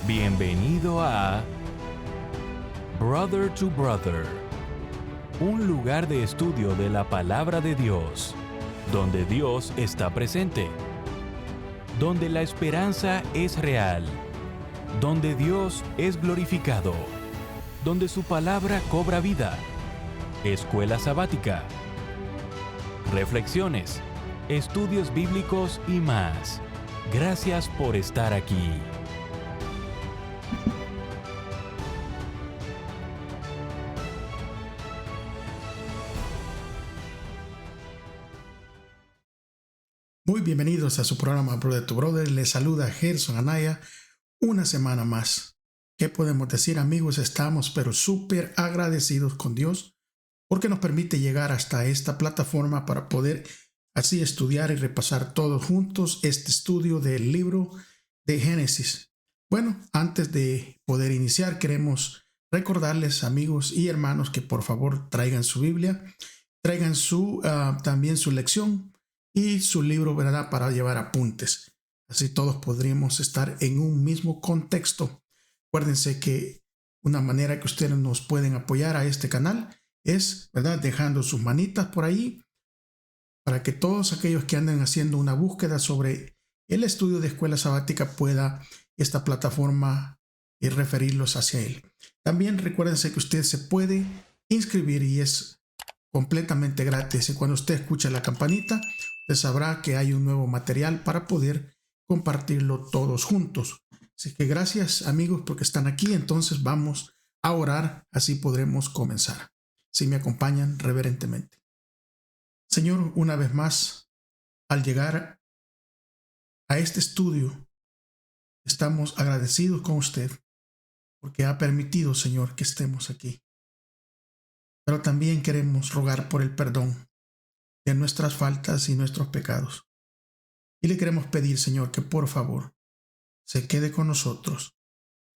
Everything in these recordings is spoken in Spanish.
Bienvenido a Brother to Brother, un lugar de estudio de la palabra de Dios, donde Dios está presente, donde la esperanza es real, donde Dios es glorificado, donde su palabra cobra vida. Escuela sabática, reflexiones, estudios bíblicos y más. Gracias por estar aquí. Muy bienvenidos a su programa Brother to Brother. Les saluda Gerson Anaya una semana más. ¿Qué podemos decir, amigos? Estamos pero súper agradecidos con Dios porque nos permite llegar hasta esta plataforma para poder así estudiar y repasar todos juntos este estudio del libro de Génesis. Bueno, antes de poder iniciar, queremos recordarles, amigos y hermanos, que por favor traigan su Biblia, traigan también su lección y su libro, ¿verdad?, para llevar apuntes. Así todos podríamos estar en un mismo contexto. Acuérdense que una manera que ustedes nos pueden apoyar a este canal es, ¿verdad?, dejando sus manitas por ahí para que todos aquellos que anden haciendo una búsqueda sobre el estudio de escuela sabática pueda esta plataforma referirlos hacia él. También recuérdense que usted se puede inscribir y es completamente gratis. Y cuando usted escucha la campanita, usted sabrá que hay un nuevo material para poder compartirlo todos juntos. Así que gracias, amigos, porque están aquí. Entonces vamos a orar, así podremos comenzar. Si me acompañan reverentemente. Señor, una vez más, al llegar a este estudio, estamos agradecidos con usted porque ha permitido, Señor, que estemos aquí. Pero también queremos rogar por el perdón de nuestras faltas y nuestros pecados. Y le queremos pedir, Señor, que por favor se quede con nosotros,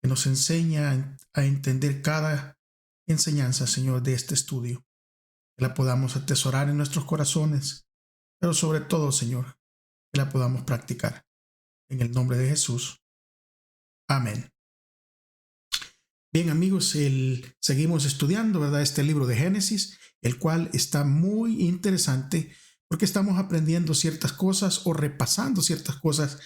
que nos enseñe a entender cada enseñanza, Señor, de este estudio, que la podamos atesorar en nuestros corazones, pero sobre todo, Señor, que la podamos practicar. En el nombre de Jesús. Amén. Bien, amigos, seguimos estudiando, ¿verdad?, este libro de Génesis, el cual está muy interesante porque estamos aprendiendo ciertas cosas o repasando ciertas cosas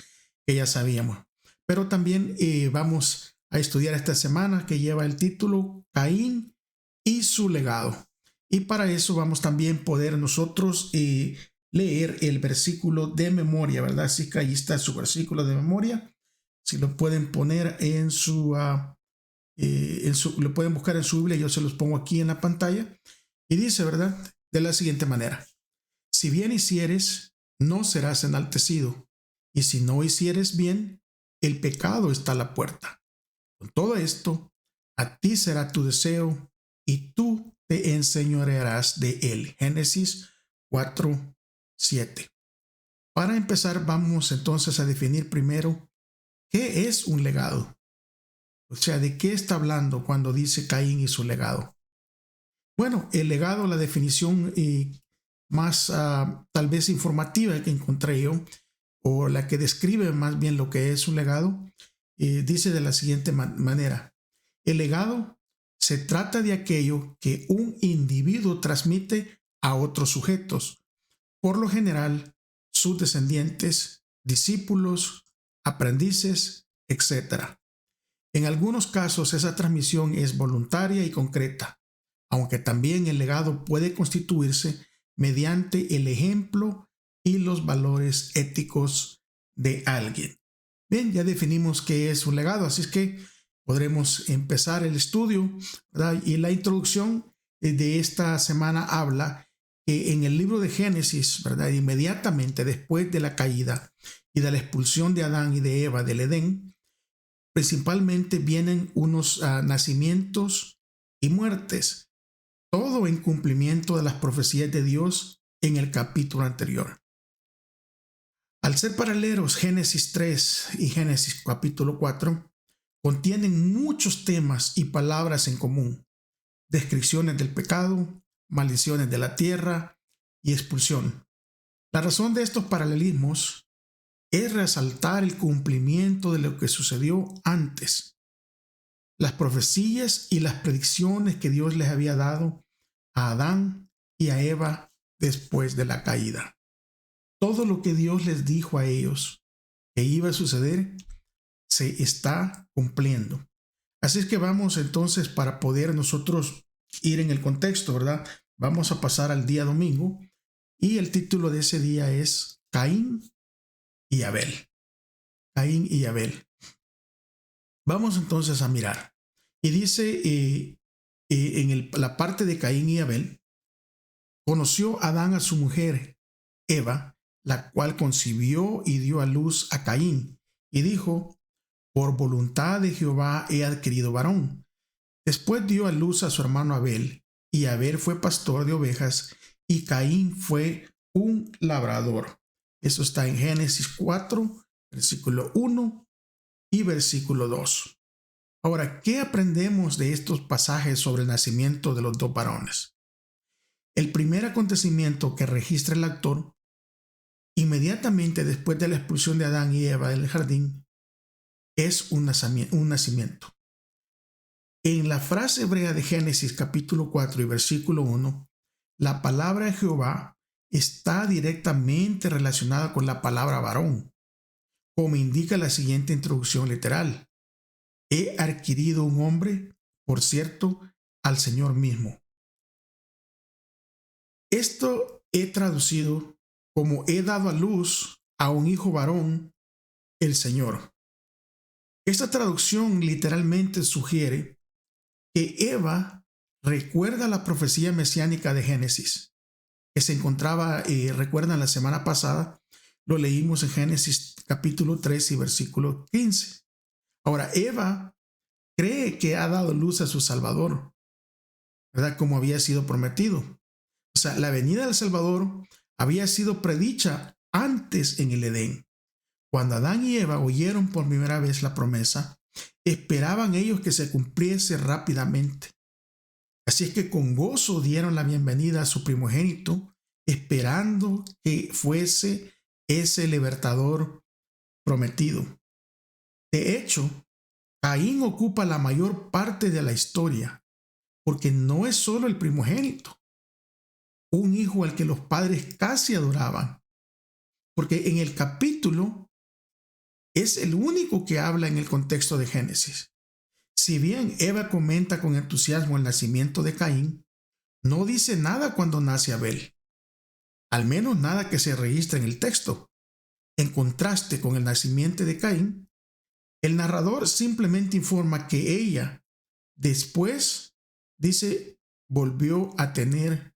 que ya sabíamos. Pero también vamos a estudiar esta semana que lleva el título Caín y su legado. Y para eso vamos también a poder nosotros leer el versículo de memoria, ¿verdad? Así que ahí está su versículo de memoria. Si lo pueden poner lo pueden buscar en su Biblia, yo se los pongo aquí en la pantalla. Y dice, ¿verdad?, de la siguiente manera: si bien hicieres, no serás enaltecido, y si no hicieres bien, el pecado está a la puerta. Con todo esto, a ti será tu deseo, y tú te enseñorearás de él. Génesis 4:7. Para empezar, vamos entonces a definir primero qué es un legado. O sea, ¿de qué está hablando cuando dice Caín y su legado? Bueno, el legado, la definición más tal vez informativa que encontré yo, o la que describe más bien lo que es un legado, dice de la siguiente manera: el legado se trata de aquello que un individuo transmite a otros sujetos, por lo general sus descendientes, discípulos, aprendices, etc. En algunos casos esa transmisión es voluntaria y concreta, aunque también el legado puede constituirse mediante el ejemplo y los valores éticos de alguien. Bien, ya definimos qué es un legado, así es que podremos empezar el estudio, ¿verdad? Y la introducción de esta semana habla que en el libro de Génesis, ¿verdad?, inmediatamente después de la caída y de la expulsión de Adán y de Eva del Edén, principalmente vienen unos nacimientos y muertes, todo en cumplimiento de las profecías de Dios en el capítulo anterior. Al ser paralelos, Génesis 3 y Génesis capítulo 4 contienen muchos temas y palabras en común: descripciones del pecado, maldiciones de la tierra y expulsión. La razón de estos paralelismos es resaltar el cumplimiento de lo que sucedió antes, las profecías y las predicciones que Dios les había dado a Adán y a Eva después de la caída. Todo lo que Dios les dijo a ellos que iba a suceder se está cumpliendo. Así es que vamos entonces, para poder nosotros ir en el contexto, ¿verdad? Vamos a pasar al día domingo y el título de ese día es Caín y Abel. Caín y Abel. Vamos entonces a mirar. Y dice la parte de Caín y Abel, conoció Adán a su mujer Eva, la cual concibió y dio a luz a Caín, y dijo: por voluntad de Jehová he adquirido varón. Después dio a luz a su hermano Abel, y Abel fue pastor de ovejas, y Caín fue un labrador. Eso está en Génesis 4, versículo 1 y versículo 2. Ahora, ¿qué aprendemos de estos pasajes sobre el nacimiento de los dos varones? El primer acontecimiento que registra el autor, inmediatamente después de la expulsión de Adán y Eva del jardín, es un nacimiento. En la frase hebrea de Génesis capítulo 4 y versículo 1, la palabra Jehová está directamente relacionada con la palabra varón, como indica la siguiente introducción literal: he adquirido un hombre, por cierto, al Señor mismo. Esto he traducido como he dado a luz a un hijo varón, el Señor. Esta traducción literalmente sugiere que Eva recuerda la profecía mesiánica de Génesis, que se encontraba, recuerdan, la semana pasada, lo leímos en Génesis capítulo 3 y versículo 15. Ahora, Eva cree que ha dado luz a su Salvador, ¿verdad? Como había sido prometido. O sea, la venida del Salvador había sido predicha antes en el Edén. Cuando Adán y Eva oyeron por primera vez la promesa, esperaban ellos que se cumpliese rápidamente. Así es que con gozo dieron la bienvenida a su primogénito, esperando que fuese ese libertador prometido. De hecho, Caín ocupa la mayor parte de la historia, porque no es solo el primogénito, un hijo al que los padres casi adoraban, porque en el capítulo es el único que habla en el contexto de Génesis. Si bien Eva comenta con entusiasmo el nacimiento de Caín, no dice nada cuando nace Abel, al menos nada que se registre en el texto. En contraste con el nacimiento de Caín, el narrador simplemente informa que ella después, dice, volvió a tener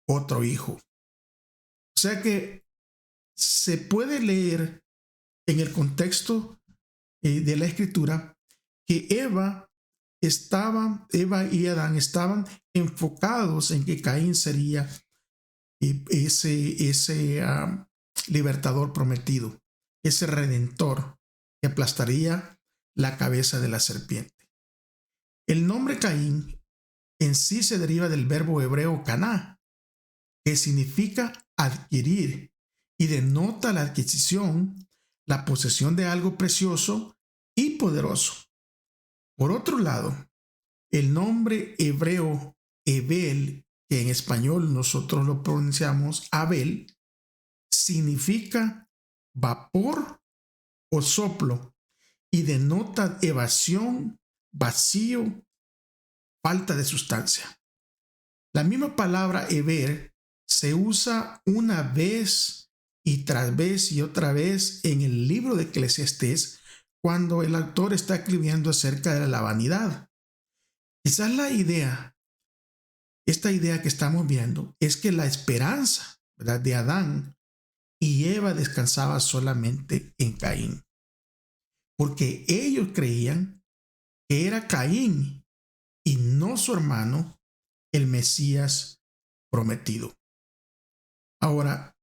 otro hijo. O sea que se puede leer en el contexto de la escritura que Eva y Adán estaban enfocados en que Caín sería ese libertador prometido, ese redentor que aplastaría la cabeza de la serpiente. El nombre Caín en sí se deriva del verbo hebreo caná, que significa adquirir y denota la adquisición, la posesión de algo precioso y poderoso. Por otro lado, el nombre hebreo Ebel, que en español nosotros lo pronunciamos Abel, significa vapor o soplo y denota evasión, vacío, falta de sustancia. La misma palabra Eber se usa una vez y tras vez y otra vez en el libro de Eclesiastés cuando el autor está escribiendo acerca de la vanidad. Quizás esta idea que estamos viendo es que la esperanza, ¿verdad?, de Adán y Eva descansaba solamente en Caín, porque ellos creían que era Caín y no su hermano el Mesías prometido. Ahora,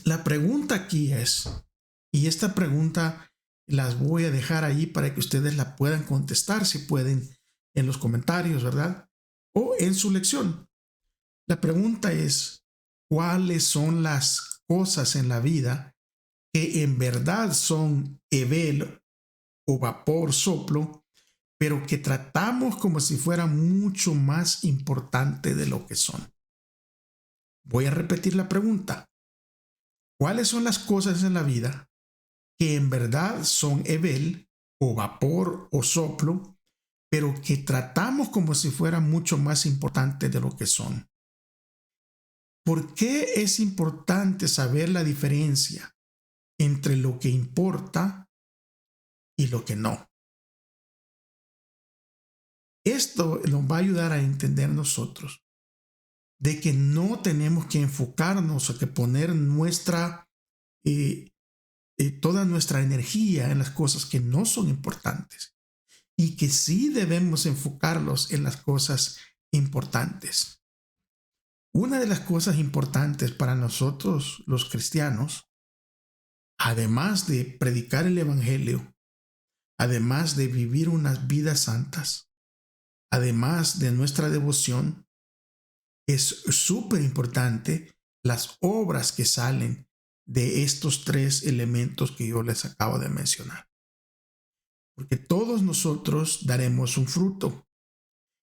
la pregunta aquí es, y esta pregunta las voy a dejar ahí para que ustedes la puedan contestar, si pueden, en los comentarios, ¿verdad?, o en su lección. La pregunta es, ¿cuáles son las cosas en la vida que en verdad son Ebel o vapor, soplo, pero que tratamos como si fueran mucho más importantes de lo que son. Voy a repetir la pregunta. ¿Cuáles son las cosas en la vida que en verdad son hebel o vapor o soplo, pero que tratamos como si fueran mucho más importantes de lo que son? ¿Por qué es importante saber la diferencia entre lo que importa y lo que no? Esto nos va a ayudar a entender nosotros de que no tenemos que enfocarnos o que poner toda nuestra energía en las cosas que no son importantes y que sí debemos enfocarlos en las cosas importantes. Una de las cosas importantes para nosotros los cristianos, además de predicar el evangelio, además de vivir unas vidas santas, además de nuestra devoción, es súper importante las obras que salen de estos tres elementos que yo les acabo de mencionar. Porque todos nosotros daremos un fruto.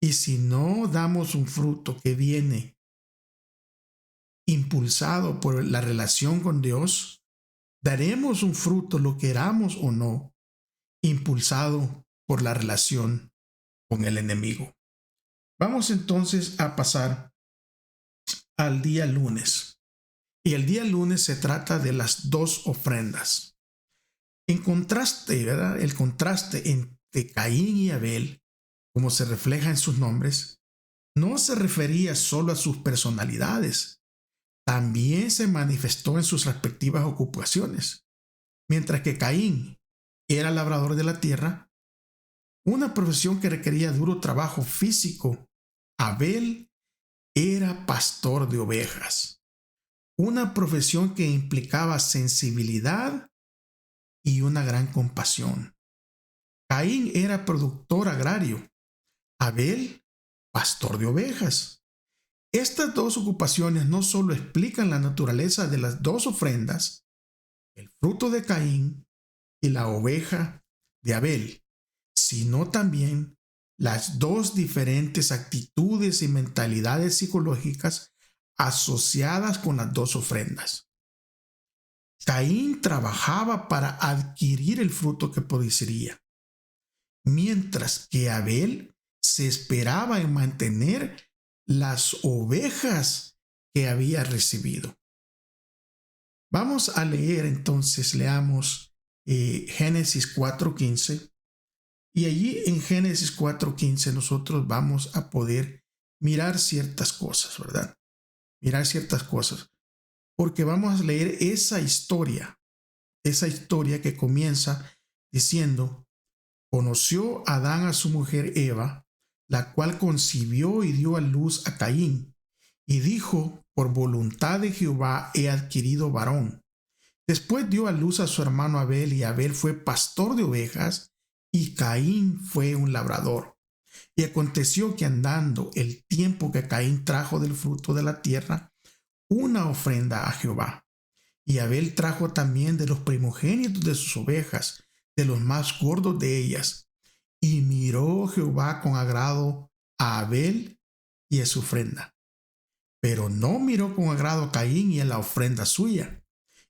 Y si no damos un fruto que viene impulsado por la relación con Dios, daremos un fruto, lo queramos o no, impulsado por la relación con el enemigo. Vamos entonces a pasar al día lunes. Y el día lunes se trata de las dos ofrendas. En contraste, ¿verdad? El contraste entre Caín y Abel, como se refleja en sus nombres, no se refería solo a sus personalidades, también se manifestó en sus respectivas ocupaciones. Mientras que Caín era labrador de la tierra, una profesión que requería duro trabajo físico, Abel era pastor de ovejas, una profesión que implicaba sensibilidad y una gran compasión. Caín era productor agrario, Abel, pastor de ovejas. Estas dos ocupaciones no solo explican la naturaleza de las dos ofrendas, el fruto de Caín y la oveja de Abel, sino también las dos diferentes actitudes y mentalidades psicológicas asociadas con las dos ofrendas. Caín trabajaba para adquirir el fruto que produciría, mientras que Abel se esperaba en mantener las ovejas que había recibido. Vamos a leer entonces, leamos Génesis 4:15. Y allí en Génesis 4:15 nosotros vamos a poder mirar ciertas cosas, ¿verdad? Mirar ciertas cosas. Porque vamos a leer esa historia que comienza diciendo: conoció Adán a su mujer Eva, la cual concibió y dio a luz a Caín, y dijo: por voluntad de Jehová he adquirido varón. Después dio a luz a su hermano Abel, y Abel fue pastor de ovejas, y Caín fue un labrador. Y aconteció que andando el tiempo que Caín trajo del fruto de la tierra una ofrenda a Jehová, y Abel trajo también de los primogénitos de sus ovejas, de los más gordos de ellas. Y miró Jehová con agrado a Abel y a su ofrenda, pero no miró con agrado a Caín y a la ofrenda suya.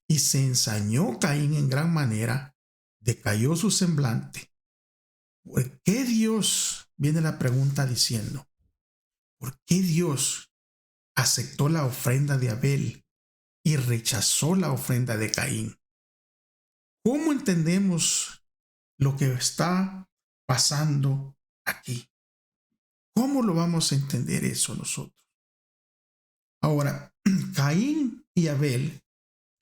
Y se ensañó Caín en gran manera, decayó su semblante. ¿Por qué Dios? Viene la pregunta diciendo, ¿por qué Dios aceptó la ofrenda de Abel y rechazó la ofrenda de Caín? ¿Cómo entendemos lo que está pasando aquí? ¿Cómo lo vamos a entender eso nosotros? Ahora, Caín y Abel,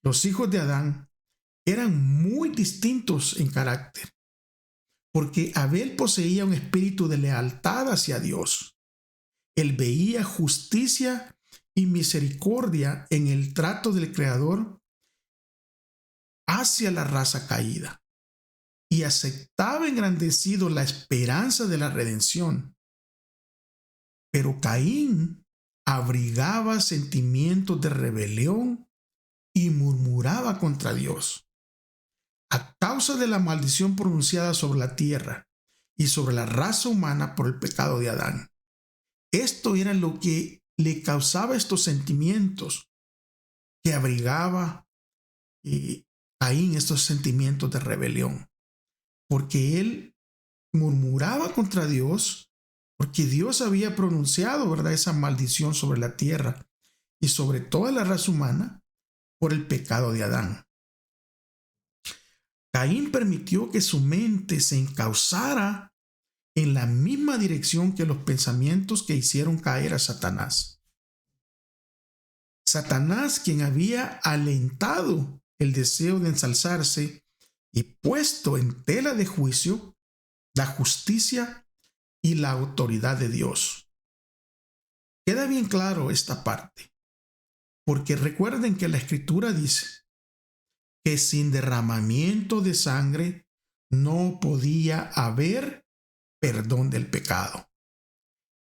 los hijos de Adán, eran muy distintos en carácter, porque Abel poseía un espíritu de lealtad hacia Dios. Él veía justicia y misericordia en el trato del Creador hacia la raza caída, y aceptaba engrandecido la esperanza de la redención. Pero Caín abrigaba sentimientos de rebelión y murmuraba contra Dios. A causa de la maldición pronunciada sobre la tierra y sobre la raza humana por el pecado de Adán. Esto era lo que le causaba estos sentimientos que abrigaba Caín, estos sentimientos de rebelión, porque él murmuraba contra Dios, porque Dios había pronunciado, ¿verdad?, esa maldición sobre la tierra y sobre toda la raza humana por el pecado de Adán. Caín permitió que su mente se encauzara en la misma dirección que los pensamientos que hicieron caer a Satanás. Satanás, quien había alentado el deseo de ensalzarse y puesto en tela de juicio la justicia y la autoridad de Dios. Queda bien claro esta parte, porque recuerden que la Escritura dice que sin derramamiento de sangre no podía haber perdón del pecado.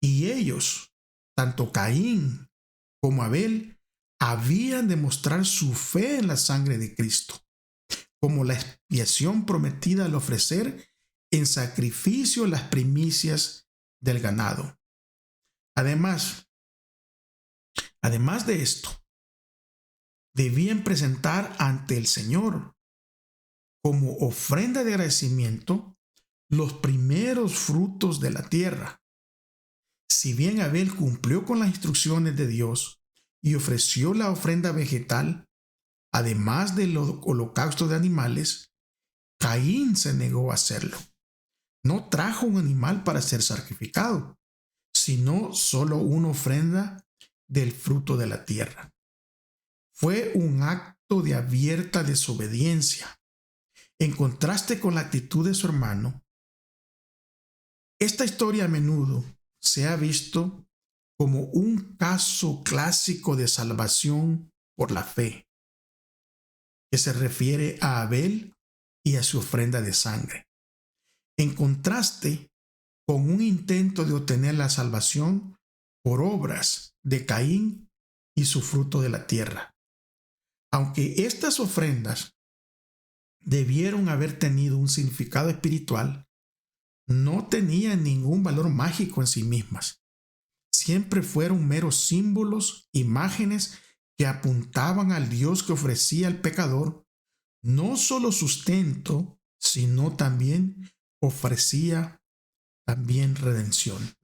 Y ellos, tanto Caín como Abel, habían de mostrar su fe en la sangre de Cristo, como la expiación prometida al ofrecer en sacrificio las primicias del ganado. Además de esto, debían presentar ante el Señor como ofrenda de agradecimiento los primeros frutos de la tierra. Si bien Abel cumplió con las instrucciones de Dios y ofreció la ofrenda vegetal, además del holocausto de animales, Caín se negó a hacerlo. No trajo un animal para ser sacrificado, sino solo una ofrenda del fruto de la tierra. Fue un acto de abierta desobediencia. En contraste con la actitud de su hermano, esta historia a menudo se ha visto como un caso clásico de salvación por la fe, que se refiere a Abel y a su ofrenda de sangre, en contraste con un intento de obtener la salvación por obras de Caín y su fruto de la tierra. Aunque estas ofrendas debieron haber tenido un significado espiritual, no tenían ningún valor mágico en sí mismas. Siempre fueron meros símbolos, imágenes que apuntaban al Dios que ofrecía al pecador no solo sustento, sino también ofrecía redención.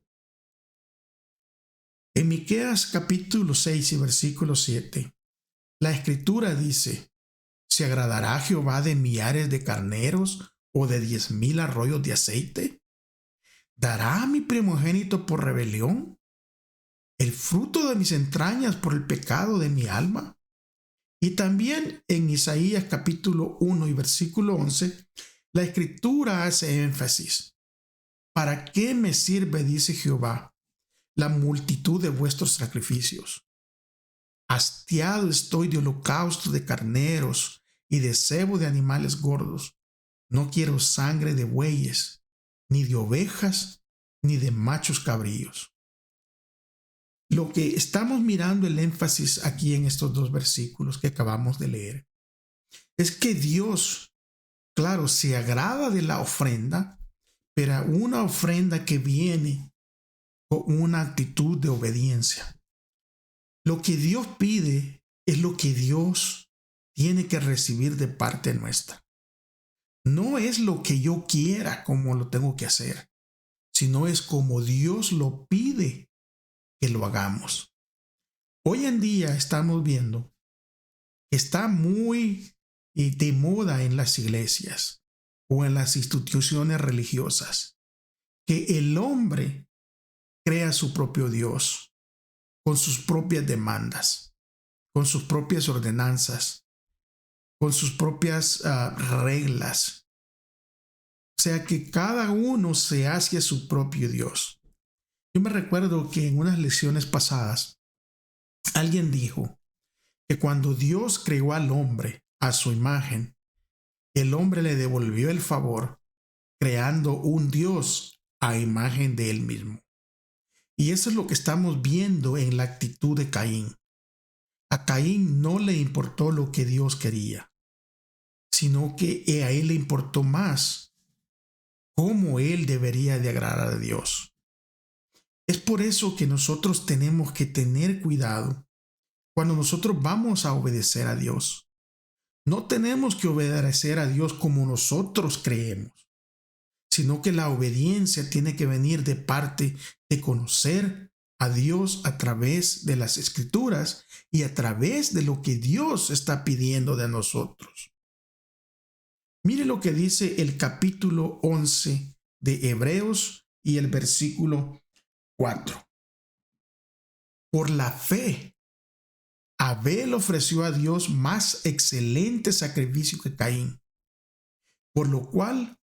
En Miqueas capítulo 6 y versículo 7, la Escritura dice: ¿se agradará Jehová de millares de carneros o de 10,000 arroyos de aceite? ¿Dará a mi primogénito por rebelión? ¿El fruto de mis entrañas por el pecado de mi alma? Y también en Isaías capítulo 1 y versículo 11, la Escritura hace énfasis: ¿para qué me sirve, dice Jehová, la multitud de vuestros sacrificios? Hastiado estoy de holocausto de carneros y de cebo de animales gordos. No quiero sangre de bueyes, ni de ovejas, ni de machos cabríos. Lo que estamos mirando, el énfasis aquí en estos dos versículos que acabamos de leer, es que Dios, claro, se agrada de la ofrenda, pero una ofrenda que viene con una actitud de obediencia. Lo que Dios pide es lo que Dios tiene que recibir de parte nuestra. No es lo que yo quiera como lo tengo que hacer, sino es como Dios lo pide que lo hagamos. Hoy en día estamos viendo que está muy de moda en las iglesias o en las instituciones religiosas que el hombre crea su propio Dios con sus propias demandas, con sus propias ordenanzas, con sus propias reglas. O sea que cada uno se hace su propio Dios. Yo me recuerdo que en unas lecciones pasadas alguien dijo que cuando Dios creó al hombre a su imagen, el hombre le devolvió el favor creando un Dios a imagen de él mismo. Y eso es lo que estamos viendo en la actitud de Caín. A Caín no le importó lo que Dios quería, sino que a él le importó más cómo él debería de agradar a Dios. Es por eso que nosotros tenemos que tener cuidado cuando nosotros vamos a obedecer a Dios. No tenemos que obedecer a Dios como nosotros creemos, sino que la obediencia tiene que venir de parte de conocer a Dios a través de las Escrituras y a través de lo que Dios está pidiendo de nosotros. Mire lo que dice el capítulo 11 de Hebreos y el versículo 4. Por la fe, Abel ofreció a Dios más excelente sacrificio que Caín, por lo cual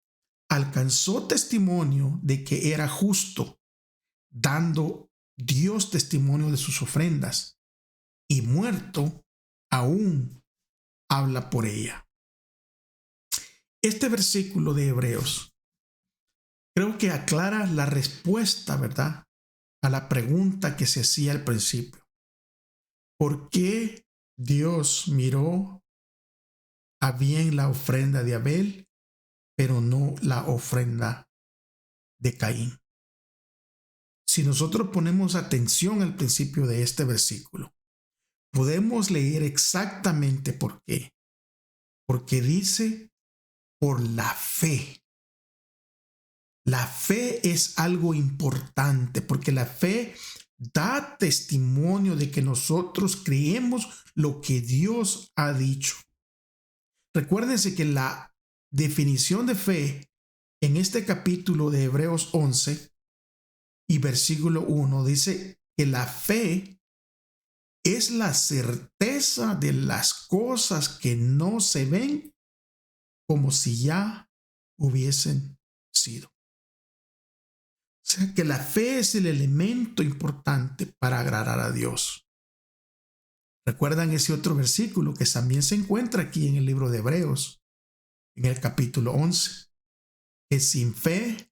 alcanzó testimonio de que era justo, dando Dios testimonio de sus ofrendas, y muerto aún habla por ella. Este versículo de Hebreos creo que aclara la respuesta, ¿verdad?, a la pregunta que se hacía al principio. ¿Por qué Dios miró a bien la ofrenda de Abel, pero no la ofrenda de Caín? Si nosotros ponemos atención al principio de este versículo, podemos leer exactamente por qué. Porque dice, por la fe. La fe es algo importante, porque la fe da testimonio de que nosotros creemos lo que Dios ha dicho. Recuérdense que la definición de fe en este capítulo de Hebreos 11 y versículo 1 dice que la fe es la certeza de las cosas que no se ven como si ya hubiesen sido. O sea que la fe es el elemento importante para agradar a Dios. ¿Recuerdan ese otro versículo que también se encuentra aquí en el libro de Hebreos, en el capítulo 11? Que sin fe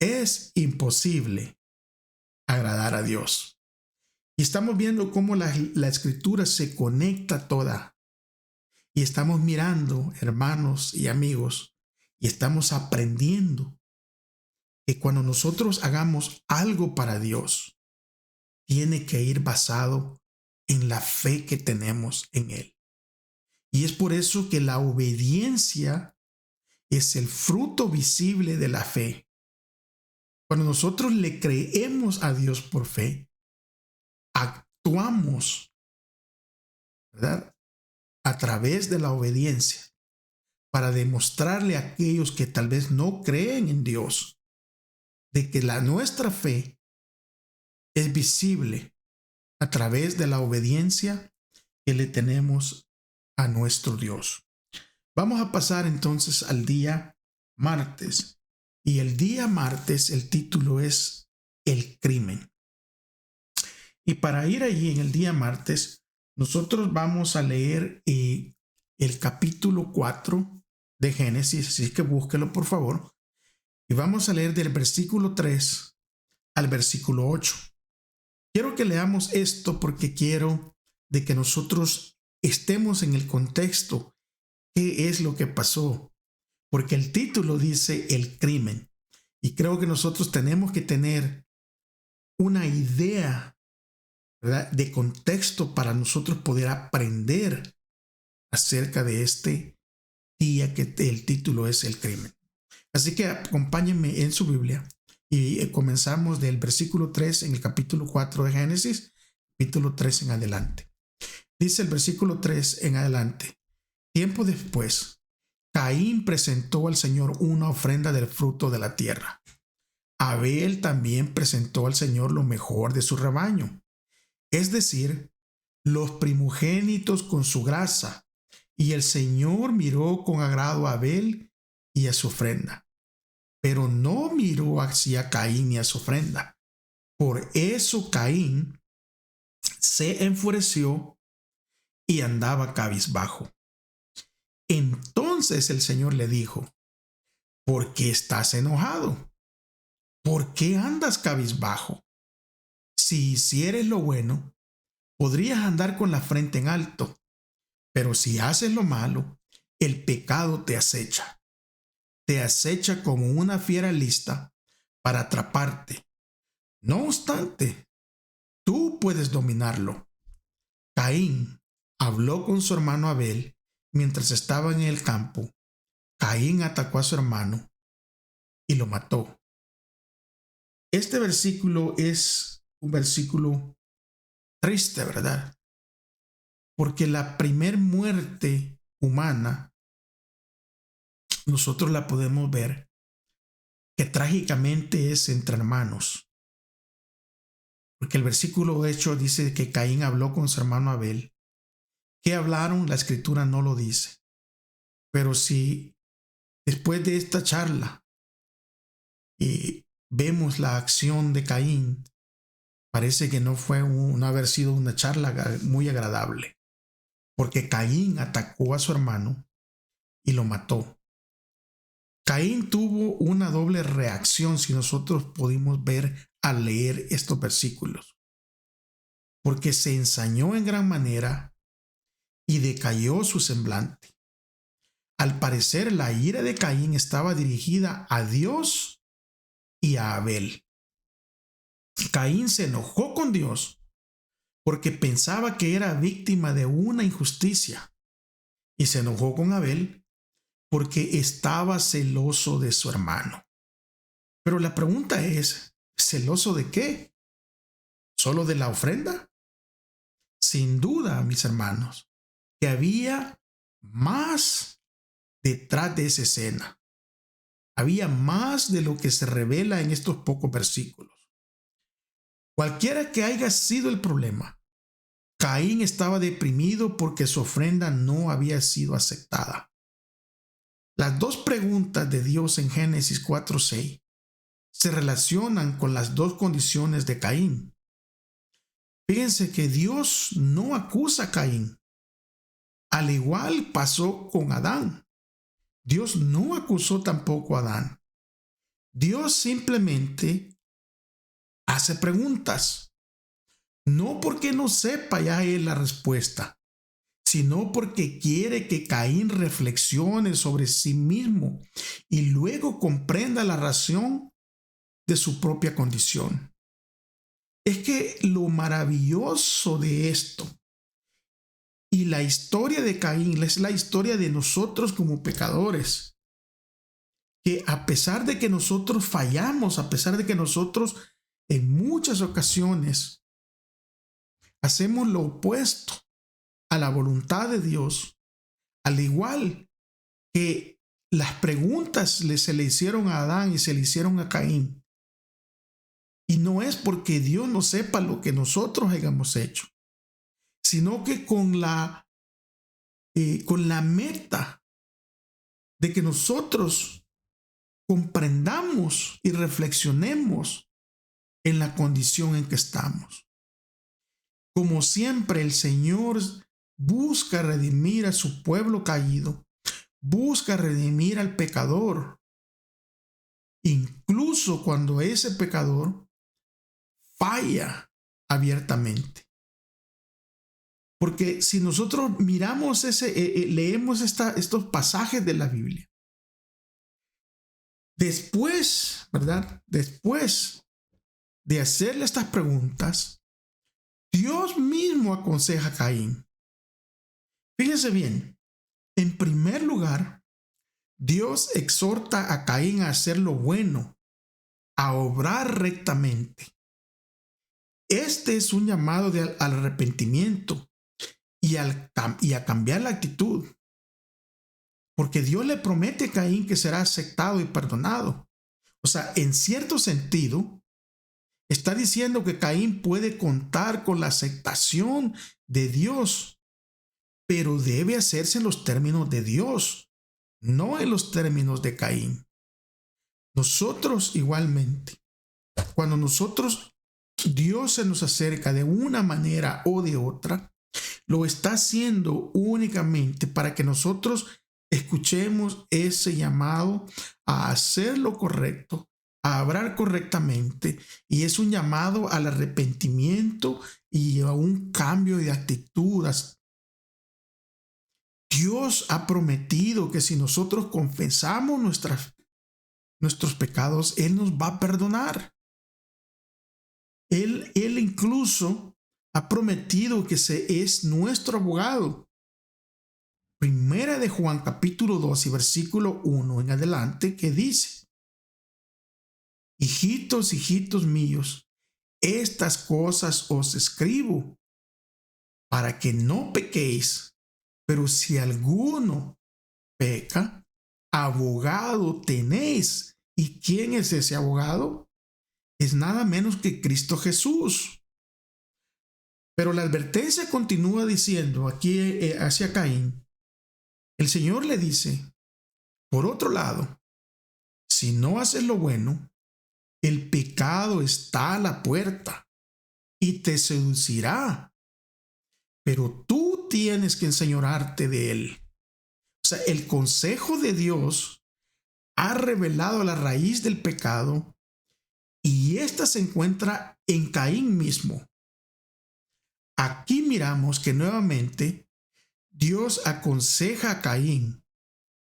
es imposible agradar a Dios. Y estamos viendo cómo la escritura se conecta toda. Y estamos mirando, hermanos y amigos, y estamos aprendiendo que cuando nosotros hagamos algo para Dios, tiene que ir basado en la fe que tenemos en Él. Y es por eso que la obediencia es el fruto visible de la fe. Cuando nosotros le creemos a Dios por fe, actuamos, ¿verdad?, a través de la obediencia para demostrarle a aquellos que tal vez no creen en Dios de que nuestra fe es visible a través de la obediencia que le tenemos a nuestro Dios. Vamos a pasar entonces al día martes. Y el día martes el título es El crimen. Y para ir allí en el día martes, nosotros vamos a leer el capítulo 4 de Génesis, así que búsquelo por favor. Y vamos a leer del versículo 3 al versículo 8. Quiero que leamos esto porque quiero de que nosotros estemos en el contexto. ¿Qué es lo que pasó? Porque el título dice el crimen. Y creo que nosotros tenemos que tener una idea, ¿verdad?, de contexto para nosotros poder aprender acerca de este día que el título es el crimen. Así que acompáñenme en su Biblia y comenzamos del versículo 3 en el capítulo 4 de Génesis, capítulo 3 en adelante. Dice el versículo 3 en adelante: tiempo después, Caín presentó al Señor una ofrenda del fruto de la tierra. Abel también presentó al Señor lo mejor de su rebaño, es decir, los primogénitos con su grasa. Y el Señor miró con agrado a Abel y a su ofrenda, pero no miró hacia Caín ni a su ofrenda. Por eso Caín se enfureció y andaba cabizbajo. Entonces el Señor le dijo: ¿por qué estás enojado? ¿Por qué andas cabizbajo? Si hicieres lo bueno, podrías andar con la frente en alto, pero si haces lo malo, el pecado te acecha. te acecha como una fiera lista para atraparte. No obstante, tú puedes dominarlo. Caín habló con su hermano Abel mientras estaba en el campo. Caín atacó a su hermano y lo mató. Este versículo es un versículo triste, ¿verdad? Porque la primer muerte humana, nosotros la podemos ver que trágicamente es entre hermanos. Porque el versículo 8 dice que Caín habló con su hermano Abel. ¿Qué hablaron? La escritura no lo dice. Pero si después de esta charla vemos la acción de Caín, parece que no haber sido una charla muy agradable. Porque Caín atacó a su hermano y lo mató. Caín tuvo una doble reacción, si nosotros pudimos ver al leer estos versículos, porque se ensañó en gran manera y decayó su semblante. Al parecer, la ira de Caín estaba dirigida a Dios y a Abel. Caín se enojó con Dios porque pensaba que era víctima de una injusticia, y se enojó con Abel porque estaba celoso de su hermano. Pero la pregunta es, ¿celoso de qué? ¿Solo de la ofrenda? Sin duda, mis hermanos, que había más detrás de esa escena. Había más de lo que se revela en estos pocos versículos. Cualquiera que haya sido el problema, Caín estaba deprimido porque su ofrenda no había sido aceptada. Las dos preguntas de Dios en Génesis 4:6 se relacionan con las dos condiciones de Caín. Fíjense que Dios no acusa a Caín. Al igual pasó con Adán. Dios no acusó tampoco a Adán. Dios simplemente hace preguntas. No porque no sepa ya él la respuesta, sino porque quiere que Caín reflexione sobre sí mismo y luego comprenda la razón de su propia condición. Es que lo maravilloso de esto y la historia de Caín es la historia de nosotros como pecadores, que a pesar de que nosotros fallamos, a pesar de que nosotros en muchas ocasiones hacemos lo opuesto a la voluntad de Dios, al igual que las preguntas se le hicieron a Adán y se le hicieron a Caín. Y no es porque Dios no sepa lo que nosotros hayamos hecho, sino que con la meta de que nosotros comprendamos y reflexionemos en la condición en que estamos. Como siempre, el Señor busca redimir a su pueblo caído, busca redimir al pecador, incluso cuando ese pecador falla abiertamente. Porque si nosotros miramos leemos estos pasajes de la Biblia, después, ¿verdad? Después de hacerle estas preguntas, Dios mismo aconseja a Caín. Fíjense bien, en primer lugar, Dios exhorta a Caín a hacer lo bueno, a obrar rectamente. Este es un llamado al arrepentimiento y a cambiar la actitud. Porque Dios le promete a Caín que será aceptado y perdonado. O sea, en cierto sentido, está diciendo que Caín puede contar con la aceptación de Dios, pero debe hacerse en los términos de Dios, no en los términos de Caín. Nosotros igualmente, cuando Dios se nos acerca de una manera o de otra, lo está haciendo únicamente para que nosotros escuchemos ese llamado a hacer lo correcto, a obrar correctamente, y es un llamado al arrepentimiento y a un cambio de actitud. Dios ha prometido que si nosotros confesamos nuestras nuestros pecados, Él nos va a perdonar. Él incluso ha prometido que es nuestro abogado. Primera de Juan capítulo 2 y versículo 1 en adelante, que dice: hijitos, hijitos míos, estas cosas os escribo para que no pequéis, pero si alguno peca, abogado tenéis. ¿Y quién es ese abogado? Es nada menos que Cristo Jesús. Pero la advertencia continúa diciendo aquí hacia Caín. El Señor le dice: por otro lado, si no haces lo bueno, el pecado está a la puerta y te seducirá, pero tú tienes que enseñorearte de él. O sea, el consejo de Dios ha revelado la raíz del pecado y ésta se encuentra en Caín mismo. Aquí miramos que nuevamente Dios aconseja a Caín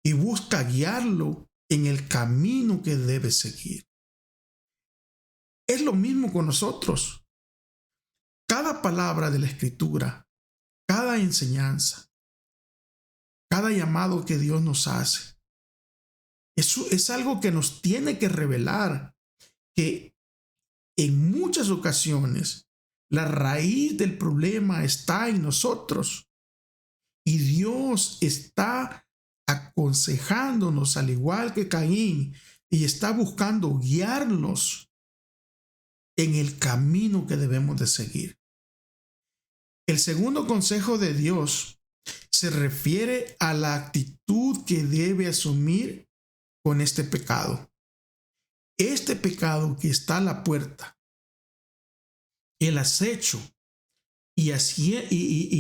y busca guiarlo en el camino que debe seguir. Es lo mismo con nosotros. Cada palabra de la Escritura, cada enseñanza, cada llamado que Dios nos hace, eso es algo que nos tiene que revelar que en muchas ocasiones la raíz del problema está en nosotros y Dios está aconsejándonos al igual que Caín y está buscando guiarnos en el camino que debemos de seguir. El segundo consejo de Dios se refiere a la actitud que debe asumir con este pecado. Este pecado que está a la puerta, el acecho y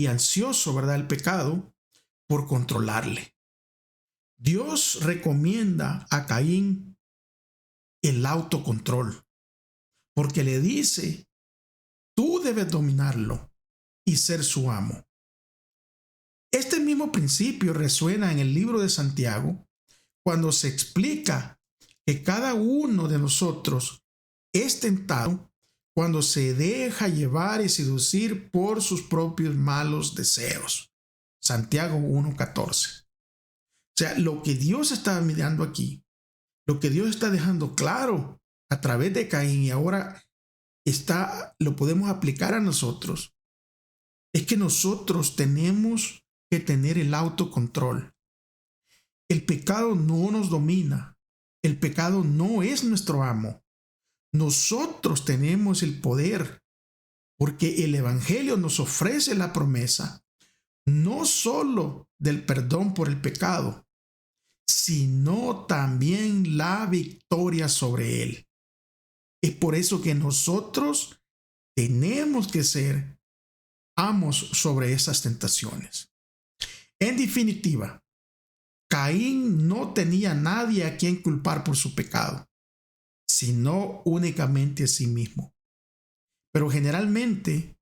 ansioso, ¿verdad? El pecado por controlarle. Dios recomienda a Caín el autocontrol, porque le dice: tú debes dominarlo y ser su amo. Este mismo principio resuena en el libro de Santiago cuando se explica que cada uno de nosotros es tentado cuando se deja llevar y seducir por sus propios malos deseos. Santiago 1:14. O sea, lo que Dios está mirando aquí, lo que Dios está dejando claro a través de Caín y ahora lo podemos aplicar a nosotros, es que nosotros tenemos que tener el autocontrol. El pecado no nos domina. El pecado no es nuestro amo. Nosotros tenemos el poder porque el Evangelio nos ofrece la promesa no solo del perdón por el pecado, sino también la victoria sobre él. Es por eso que nosotros tenemos que ser amos sobre esas tentaciones. En definitiva, Caín no tenía a nadie a quien culpar por su pecado, sino únicamente a sí mismo. Pero generalmente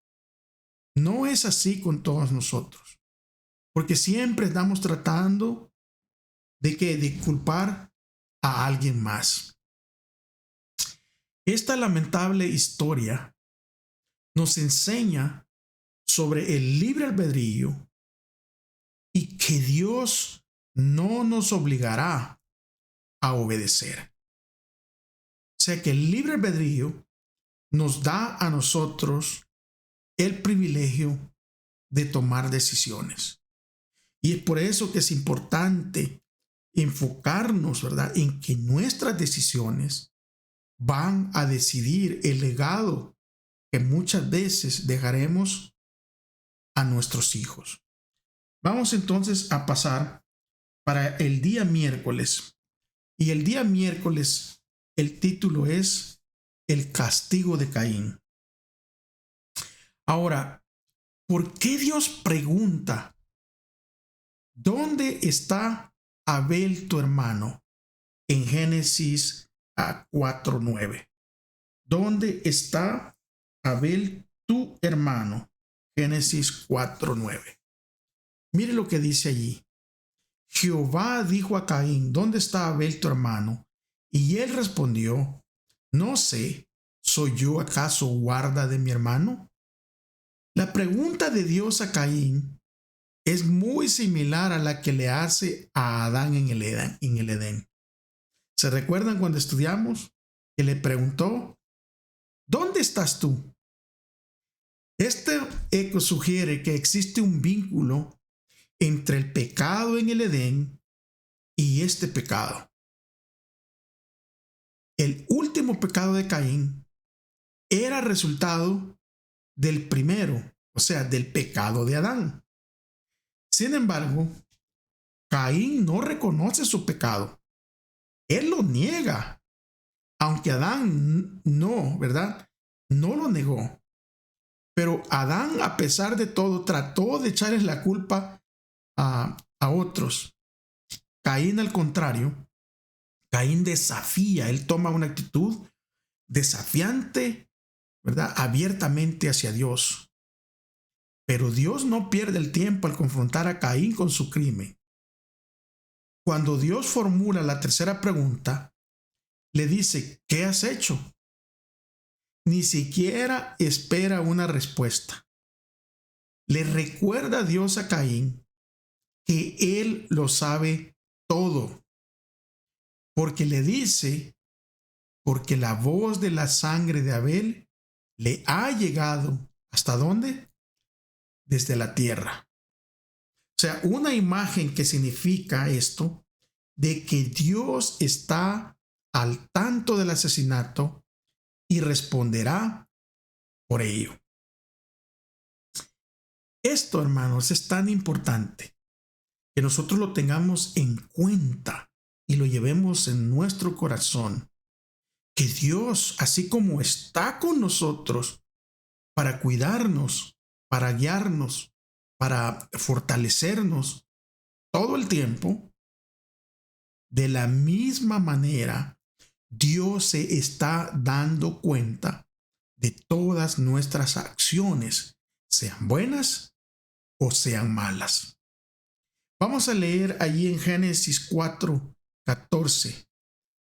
no es así con todos nosotros, porque siempre estamos tratando de culpar a alguien más. Esta lamentable historia nos enseña sobre el libre albedrío y que Dios no nos obligará a obedecer. O sea que el libre albedrío nos da a nosotros el privilegio de tomar decisiones. Y es por eso que es importante enfocarnos, ¿verdad?, en que nuestras decisiones van a decidir el legado que muchas veces dejaremos a nuestros hijos. Vamos entonces a pasar para el día miércoles. Y el día miércoles, el título es El castigo de Caín. Ahora, ¿por qué Dios pregunta: ¿dónde está Abel tu hermano? En Génesis 4:9. ¿Dónde está Abel tu hermano? Génesis 4:9. Mire lo que dice allí. Jehová dijo a Caín: ¿dónde está Abel tu hermano? Y él respondió: no sé, ¿soy yo acaso guarda de mi hermano? La pregunta de Dios a Caín es muy similar a la que le hace a Adán en el Edén. ¿Se recuerdan cuando estudiamos que le preguntó: ¿dónde estás tú? Este eco sugiere que existe un vínculo entre el pecado en el Edén y este pecado. El último pecado de Caín era resultado del primero, o sea, del pecado de Adán. Sin embargo, Caín no reconoce su pecado. Él lo niega, aunque Adán no, ¿verdad? No lo negó. Pero Adán, a pesar de todo, trató de echarles la culpa a otros. Caín, al contrario, Caín desafía, él toma una actitud desafiante, ¿verdad? Abiertamente hacia Dios. Pero Dios no pierde el tiempo al confrontar a Caín con su crimen. Cuando Dios formula la tercera pregunta, le dice: ¿qué has hecho? Ni siquiera espera una respuesta. Le recuerda a Dios a Caín que él lo sabe todo, porque le dice: porque la voz de la sangre de Abel le ha llegado, ¿hasta dónde? Desde la tierra. O sea, una imagen que significa esto, de que Dios está al tanto del asesinato y responderá por ello. Esto, hermanos, es tan importante que nosotros lo tengamos en cuenta y lo llevemos en nuestro corazón, que Dios, así como está con nosotros para cuidarnos, para guiarnos, para fortalecernos todo el tiempo, de la misma manera Dios se está dando cuenta de todas nuestras acciones, sean buenas o sean malas. Vamos a leer allí en Génesis 4:14,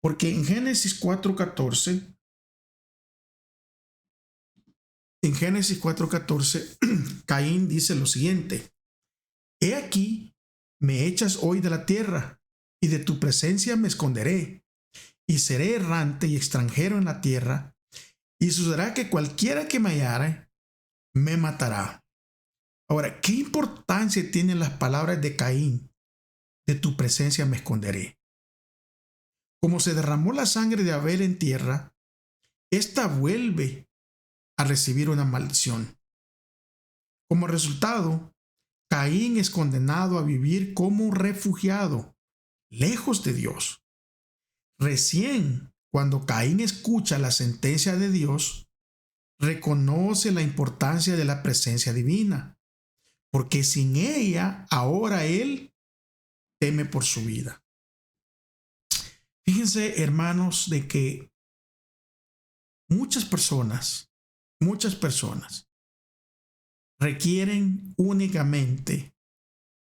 porque en Génesis 4:14, Caín dice lo siguiente: he aquí, me echas hoy de la tierra, y de tu presencia me esconderé, y seré errante y extranjero en la tierra, y sucederá que cualquiera que me hallare me matará. Ahora, ¿qué importancia tienen las palabras de Caín? De tu presencia me esconderé. Como se derramó la sangre de Abel en tierra, esta vuelve a recibir una maldición. Como resultado, Caín es condenado a vivir como un refugiado, lejos de Dios. Recién cuando Caín escucha la sentencia de Dios, reconoce la importancia de la presencia divina, porque sin ella ahora él teme por su vida. Fíjense, hermanos, de que muchas personas requieren únicamente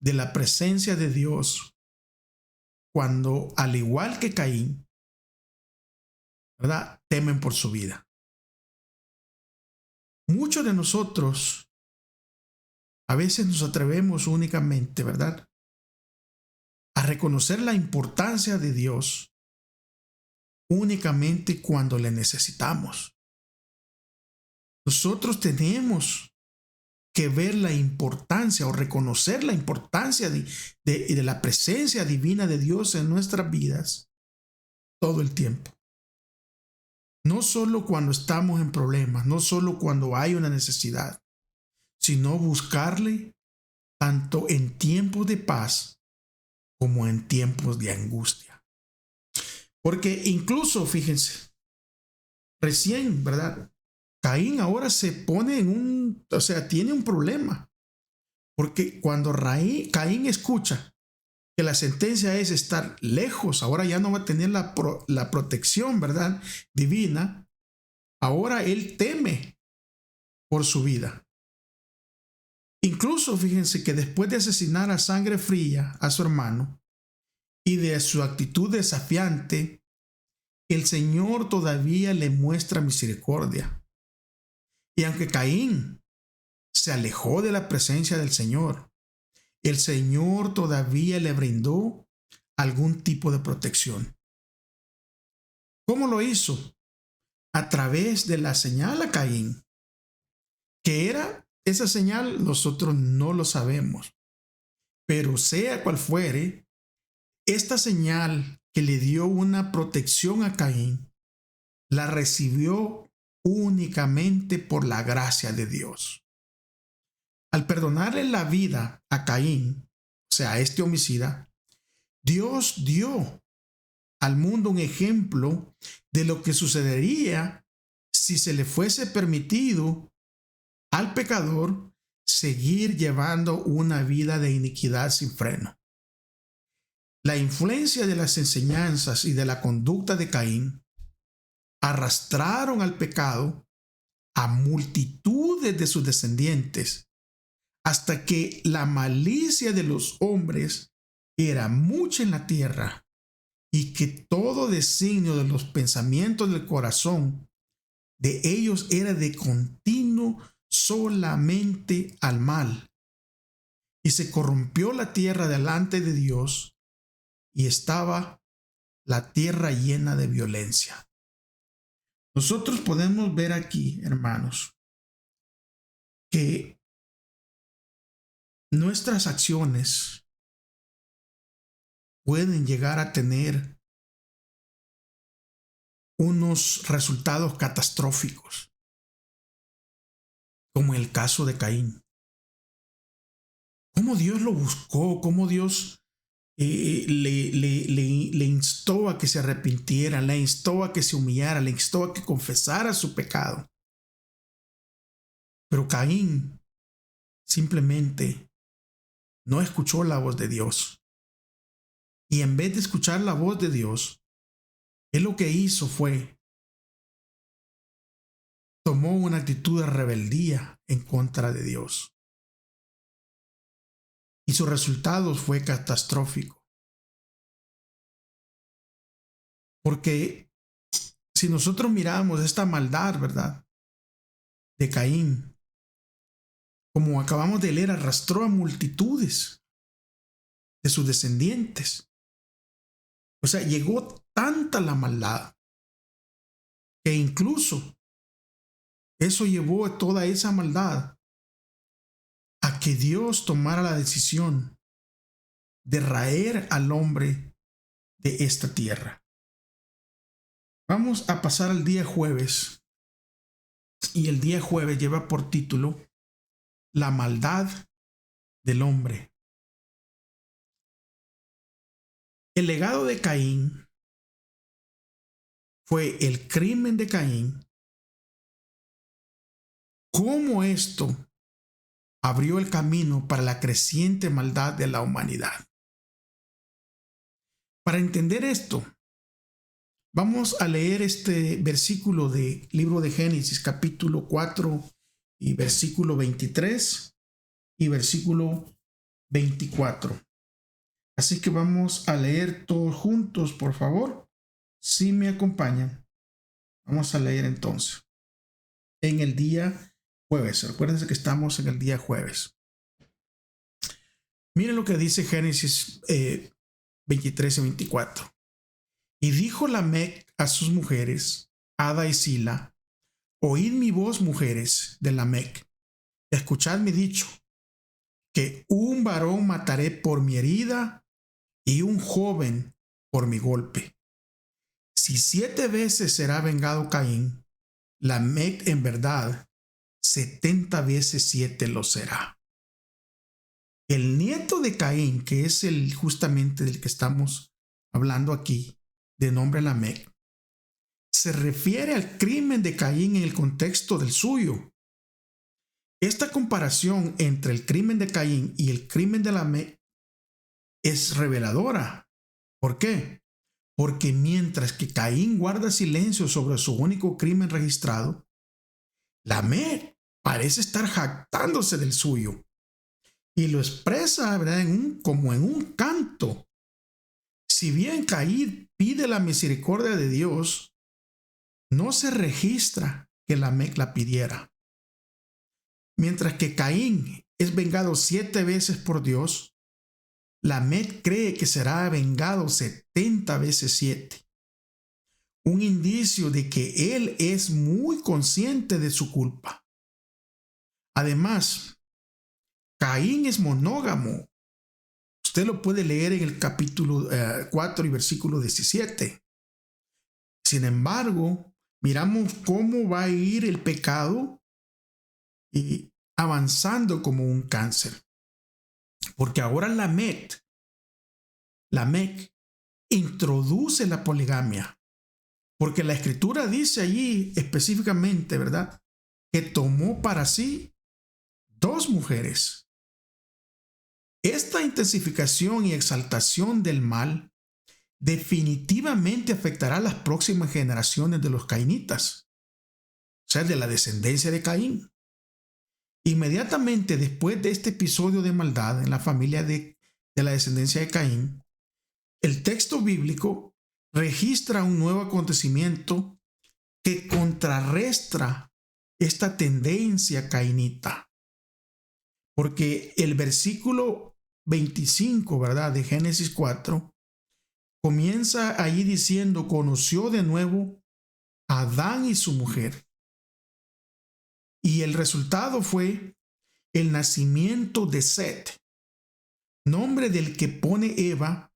de la presencia de Dios cuando, al igual que Caín, ¿verdad?, temen por su vida. Muchos de nosotros a veces nos atrevemos únicamente, ¿verdad?, a reconocer la importancia de Dios únicamente cuando le necesitamos. Nosotros tenemos que ver la importancia o reconocer la importancia de la presencia divina de Dios en nuestras vidas todo el tiempo. No solo cuando estamos en problemas, no solo cuando hay una necesidad, sino buscarle tanto en tiempos de paz como en tiempos de angustia. Porque incluso, fíjense, recién, ¿verdad?, Caín ahora se pone tiene un problema. Porque cuando Caín escucha que la sentencia es estar lejos, ahora ya no va a tener la protección, ¿verdad?, divina. Ahora él teme por su vida. Incluso fíjense que después de asesinar a sangre fría a su hermano y de su actitud desafiante el Señor todavía le muestra misericordia. Y aunque Caín se alejó de la presencia del Señor, el Señor todavía le brindó algún tipo de protección. ¿Cómo lo hizo? A través de la señal a Caín. ¿Qué era esa señal? Nosotros no lo sabemos. Pero sea cual fuere, esta señal que le dio una protección a Caín, la recibió únicamente por la gracia de Dios. Al perdonarle la vida a Caín, o sea, a este homicida, Dios dio al mundo un ejemplo de lo que sucedería si se le fuese permitido al pecador seguir llevando una vida de iniquidad sin freno. La influencia de las enseñanzas y de la conducta de Caín arrastraron al pecado a multitudes de sus descendientes, hasta que la malicia de los hombres era mucha en la tierra y que todo designio de los pensamientos del corazón de ellos era de continuo solamente al mal. Y se corrompió la tierra delante de Dios y estaba la tierra llena de violencia. Nosotros podemos ver aquí, hermanos, que nuestras acciones pueden llegar a tener unos resultados catastróficos, como el caso de Caín. Cómo Dios lo buscó, cómo Dios le instó a que se arrepintiera, le instó a que se humillara, le instó a que confesara su pecado. Pero Caín simplemente no escuchó la voz de Dios. Y en vez de escuchar la voz de Dios, él lo que hizo fue tomó una actitud de rebeldía en contra de Dios. Y su resultado fue catastrófico. Porque si nosotros miramos esta maldad, ¿verdad?, de Caín, como acabamos de leer, arrastró a multitudes de sus descendientes. O sea, llegó tanta la maldad que incluso eso llevó a toda esa maldad a que Dios tomara la decisión de raer al hombre de esta tierra. Vamos a pasar al día jueves, y el día jueves lleva por título La maldad del hombre. El legado de Caín fue el crimen de Caín. Cómo esto abrió el camino para la creciente maldad de la humanidad. Para entender esto, vamos a leer este versículo del libro de Génesis, capítulo 4 y versículo 23 y versículo 24. Así que vamos a leer todos juntos, por favor. Si me acompañan, vamos a leer entonces. En el día jueves, recuérdense que estamos en el día jueves. Miren lo que dice Génesis 23 y 24. Y dijo Lamec a sus mujeres, Ada y Sila: oíd mi voz, mujeres de Lamec, escuchad mi dicho, que un varón mataré por mi herida y un joven por mi golpe. Si 7 veces será vengado Caín, Lamec en verdad 70 veces 7 lo será. El nieto de Caín, que es justamente del que estamos hablando aquí, de nombre Lamec, se refiere al crimen de Caín en el contexto del suyo. Esta comparación entre el crimen de Caín y el crimen de Lamec es reveladora. ¿Por qué? Porque mientras que Caín guarda silencio sobre su único crimen registrado, Lamec parece estar jactándose del suyo y lo expresa, ¿verdad?, como en un canto. Si bien Caín pide la misericordia de Dios, no se registra que Lamec la pidiera. Mientras que Caín es vengado 7 veces por Dios, Lamec cree que será vengado 70 veces 7. Un indicio de que él es muy consciente de su culpa. Además, Caín es monógamo. Usted lo puede leer en el capítulo 4 y versículo 17. Sin embargo, miramos cómo va a ir el pecado y avanzando como un cáncer. Porque ahora Lamec introduce la poligamia. Porque la escritura dice allí específicamente, ¿verdad?, que tomó para sí 2 mujeres. Esta intensificación y exaltación del mal definitivamente afectará a las próximas generaciones de los cainitas, o sea, de la descendencia de Caín. Inmediatamente después de este episodio de maldad en la familia de la descendencia de Caín, el texto bíblico registra un nuevo acontecimiento que contrarresta esta tendencia cainita. Porque el versículo 25, ¿verdad?, de Génesis 4, comienza allí diciendo: conoció de nuevo a Adán y su mujer. Y el resultado fue el nacimiento de Set, nombre del que pone Eva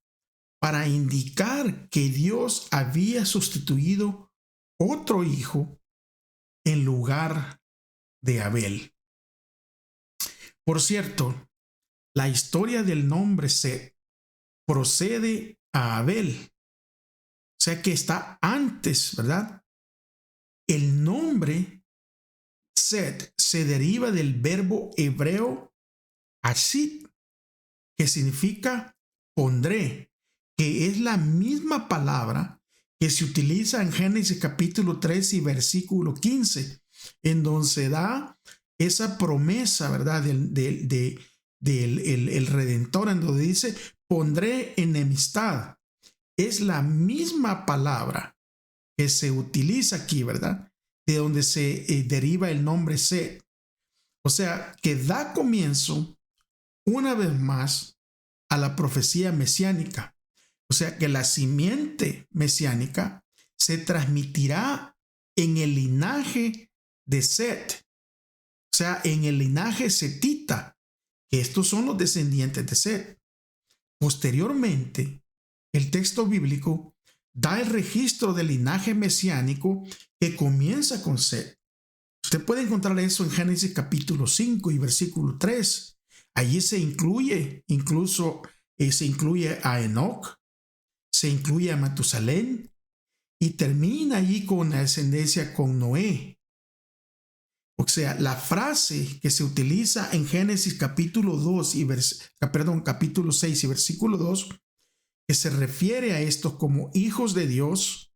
para indicar que Dios había sustituido otro hijo en lugar de Abel. Por cierto, la historia del nombre Set procede a Abel, o sea que está antes, ¿verdad? El nombre Set se deriva del verbo hebreo ashit, que significa pondré, que es la misma palabra que se utiliza en Génesis capítulo 3 y versículo 15, en donde se da esa promesa, ¿verdad?, del Redentor, en donde dice: pondré enemistad. Es la misma palabra que se utiliza aquí, ¿verdad?, de donde se deriva el nombre Set. O sea, que da comienzo una vez más a la profecía mesiánica. O sea, que la simiente mesiánica se transmitirá en el linaje de Set, o sea, en el linaje setita, que estos son los descendientes de Set. Posteriormente, el texto bíblico da el registro del linaje mesiánico que comienza con Set. Usted puede encontrar eso en Génesis capítulo 5 y versículo 3. Allí se incluye, se incluye a Enoc, se incluye a Matusalén y termina allí con la descendencia con Noé. O sea, la frase que se utiliza en Génesis capítulo 6 y versículo 2, que se refiere a estos como hijos de Dios,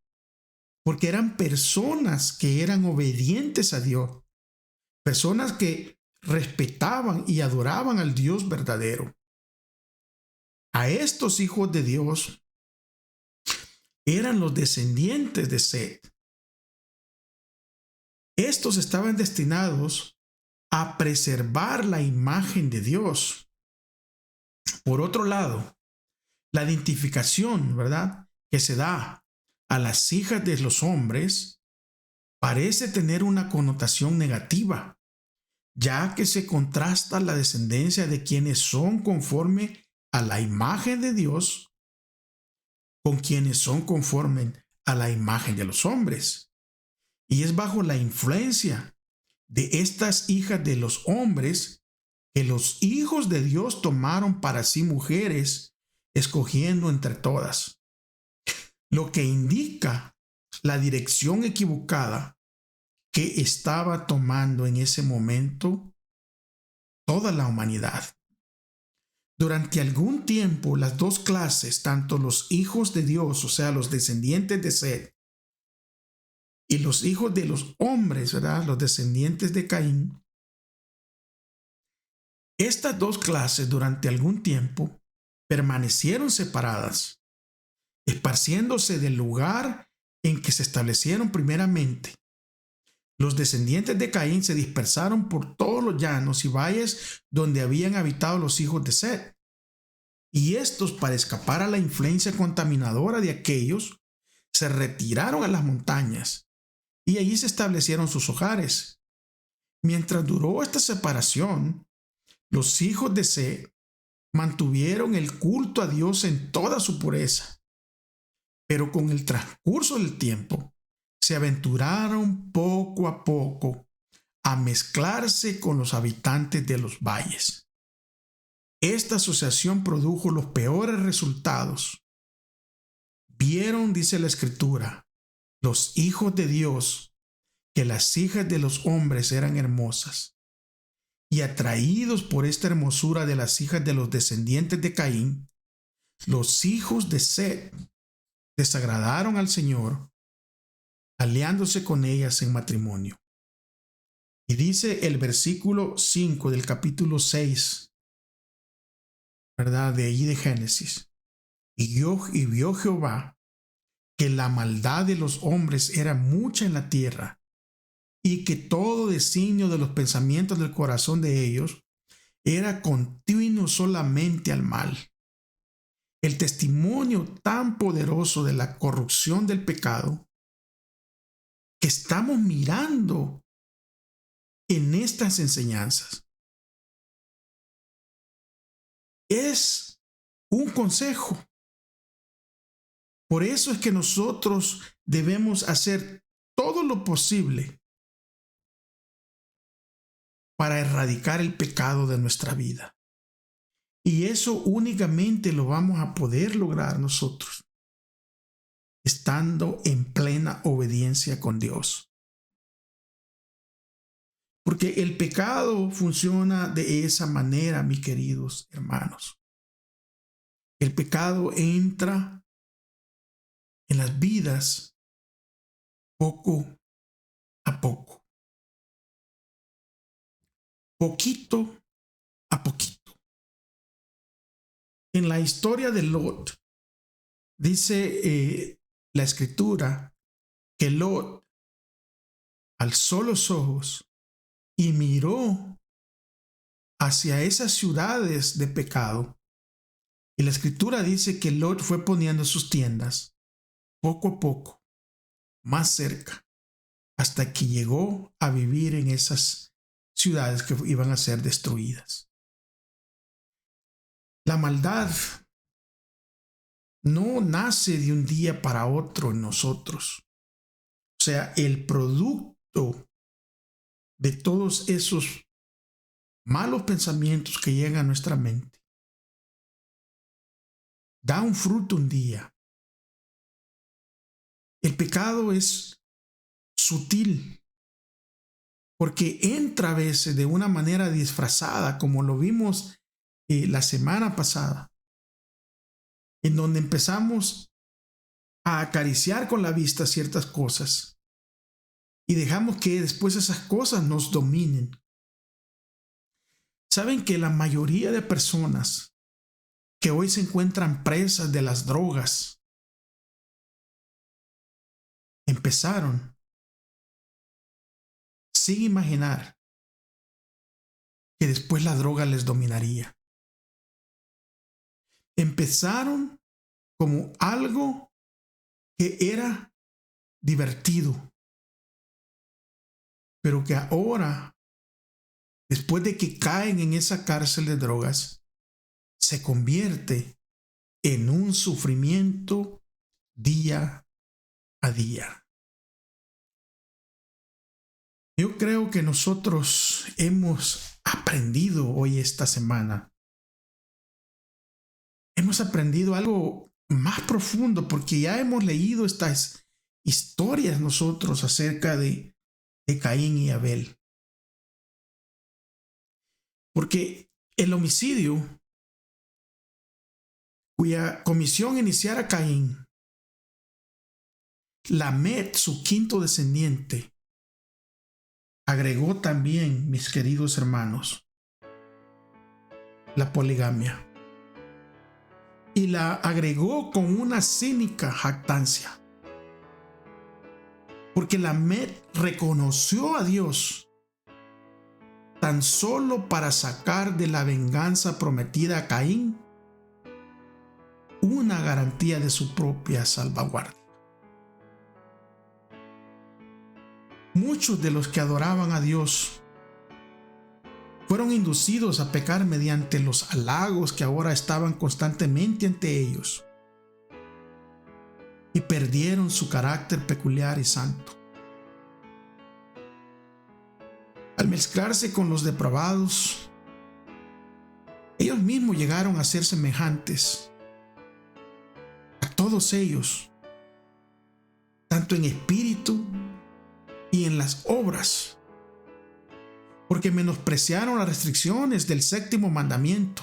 porque eran personas que eran obedientes a Dios, personas que respetaban y adoraban al Dios verdadero. A estos hijos de Dios eran los descendientes de Set. Estos estaban destinados a preservar la imagen de Dios. Por otro lado, la identificación, ¿verdad?, que se da a las hijas de los hombres parece tener una connotación negativa, ya que se contrasta la descendencia de quienes son conforme a la imagen de Dios con quienes son conforme a la imagen de los hombres. Y es bajo la influencia de estas hijas de los hombres que los hijos de Dios tomaron para sí mujeres, escogiendo entre todas, lo que indica la dirección equivocada que estaba tomando en ese momento toda la humanidad. Durante algún tiempo, las dos clases, tanto los hijos de Dios, o sea, los descendientes de Set, y los hijos de los hombres, ¿verdad?, los descendientes de Caín, estas dos clases durante algún tiempo permanecieron separadas, esparciéndose del lugar en que se establecieron primeramente. Los descendientes de Caín se dispersaron por todos los llanos y valles donde habían habitado los hijos de Set. Y estos, para escapar a la influencia contaminadora de aquellos, se retiraron a las montañas y allí se establecieron sus hogares. Mientras duró esta separación, los hijos de Set mantuvieron el culto a Dios en toda su pureza. Pero con el transcurso del tiempo, se aventuraron poco a poco a mezclarse con los habitantes de los valles. Esta asociación produjo los peores resultados. Vieron, dice la Escritura, los hijos de Dios, que las hijas de los hombres eran hermosas, y atraídos por esta hermosura de las hijas de los descendientes de Caín, los hijos de Set desagradaron al Señor, aliándose con ellas en matrimonio. Y dice el versículo 5 del capítulo 6, ¿verdad? De allí de Génesis. Y vio Jehová que la maldad de los hombres era mucha en la tierra, y que todo designio de los pensamientos del corazón de ellos era continuo solamente al mal. El testimonio tan poderoso de la corrupción del pecado que estamos mirando en estas enseñanzas es un consejo. Por eso es que nosotros debemos hacer todo lo posible para erradicar el pecado de nuestra vida. Y eso únicamente lo vamos a poder lograr nosotros estando en plena obediencia con Dios. Porque el pecado funciona de esa manera, mis queridos hermanos. El pecado entra en las vidas poco a poco. Poquito a poquito. En la historia de Lot, dice la Escritura que Lot alzó los ojos y miró hacia esas ciudades de pecado. Y la Escritura dice que Lot fue poniendo sus tiendas poco a poco, más cerca, hasta que llegó a vivir en esas ciudades que iban a ser destruidas. La maldad no nace de un día para otro en nosotros. O sea, el producto de todos esos malos pensamientos que llegan a nuestra mente da un fruto un día. El pecado es sutil porque entra a veces de una manera disfrazada, como lo vimos la semana pasada, en donde empezamos a acariciar con la vista ciertas cosas y dejamos que después esas cosas nos dominen. Saben que la mayoría de personas que hoy se encuentran presas de las drogas empezaron sin imaginar que después la droga les dominaría. Empezaron como algo que era divertido, pero que ahora, después de que caen en esa cárcel de drogas, se convierte en un sufrimiento día a día. Yo creo que nosotros hemos aprendido hoy esta semana. Hemos aprendido algo más profundo porque ya hemos leído estas historias nosotros acerca de Caín y Abel. Porque el homicidio cuya comisión iniciara Caín, Lamet, su quinto descendiente, agregó también, mis queridos hermanos, la poligamia. y la agregó con una cínica jactancia. Porque Lamed reconoció a Dios tan solo para sacar de la venganza prometida a Caín una garantía de su propia salvaguardia. Muchos de los que adoraban a Dios fueron inducidos a pecar mediante los halagos que ahora estaban constantemente ante ellos y perdieron su carácter peculiar y santo. Al mezclarse con los depravados, ellos mismos llegaron a ser semejantes a todos ellos, tanto en espíritu y en las obras, porque menospreciaron las restricciones del séptimo mandamiento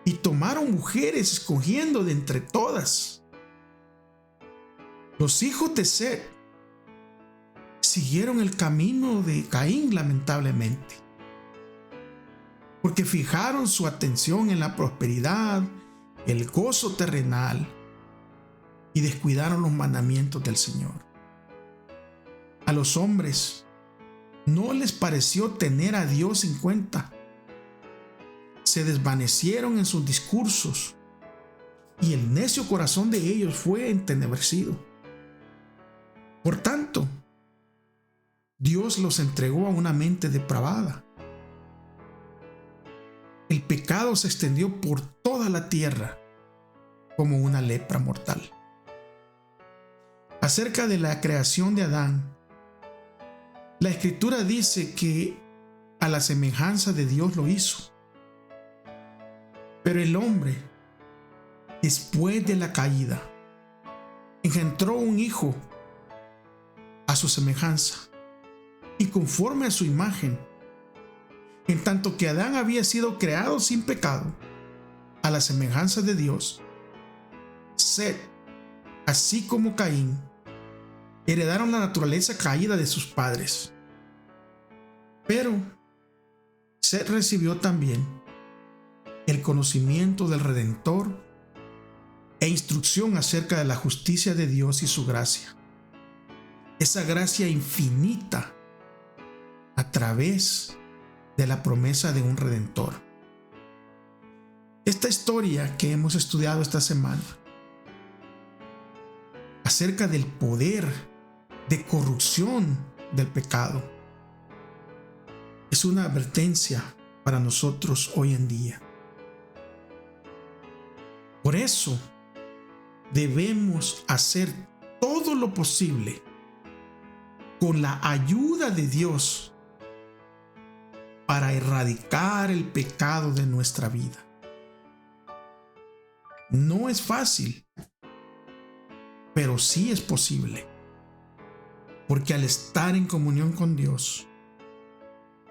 y tomaron mujeres escogiendo de entre todas. Los hijos de Set siguieron el camino de Caín, lamentablemente, porque fijaron su atención en la prosperidad, el gozo terrenal y descuidaron los mandamientos del Señor. A los hombres no les pareció tener a Dios en cuenta. Se desvanecieron en sus discursos y el necio corazón de ellos fue entenebrecido. Por tanto, Dios los entregó a una mente depravada. El pecado se extendió por toda la tierra como una lepra mortal. Acerca de la creación de Adán, la Escritura dice que a la semejanza de Dios lo hizo. Pero el hombre, después de la caída, engendró un hijo a su semejanza y conforme a su imagen. En tanto que Adán había sido creado sin pecado, a la semejanza de Dios, Set, así como Caín, heredaron la naturaleza caída de sus padres. Pero Set recibió también el conocimiento del Redentor e instrucción acerca de la justicia de Dios y su gracia. Esa gracia infinita a través de la promesa de un Redentor. Esta historia que hemos estudiado esta semana acerca del poder de corrupción del pecado es una advertencia para nosotros hoy en día. Por eso debemos hacer todo lo posible con la ayuda de Dios para erradicar el pecado de nuestra vida. No es fácil, pero sí es posible, porque al estar en comunión con Dios,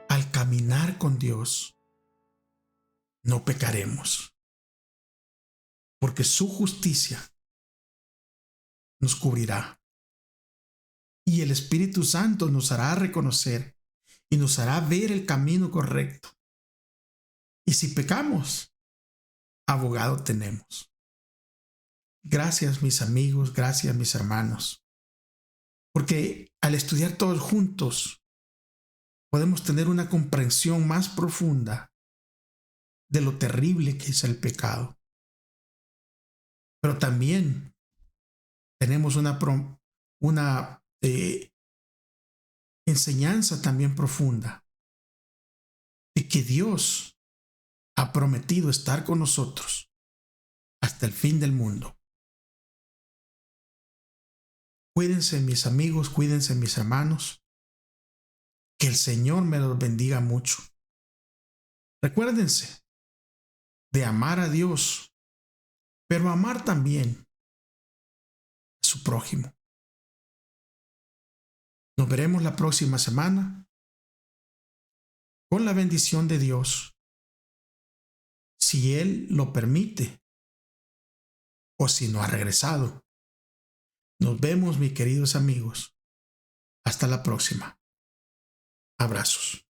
al caminar con Dios, no pecaremos, porque su justicia nos cubrirá y el Espíritu Santo nos hará reconocer y nos hará ver el camino correcto. Y si pecamos, abogado tenemos. Gracias, mis amigos, gracias, mis hermanos, porque al estudiar todos juntos podemos tener una comprensión más profunda de lo terrible que es el pecado. Pero también tenemos una enseñanza también profunda de que Dios ha prometido estar con nosotros hasta el fin del mundo. Cuídense, mis amigos, cuídense, mis hermanos. Que el Señor me los bendiga mucho. Recuérdense de amar a Dios, pero amar también a su prójimo. Nos veremos la próxima semana con la bendición de Dios, si Él lo permite o si no ha regresado. Nos vemos, mis queridos amigos. Hasta la próxima. Abrazos.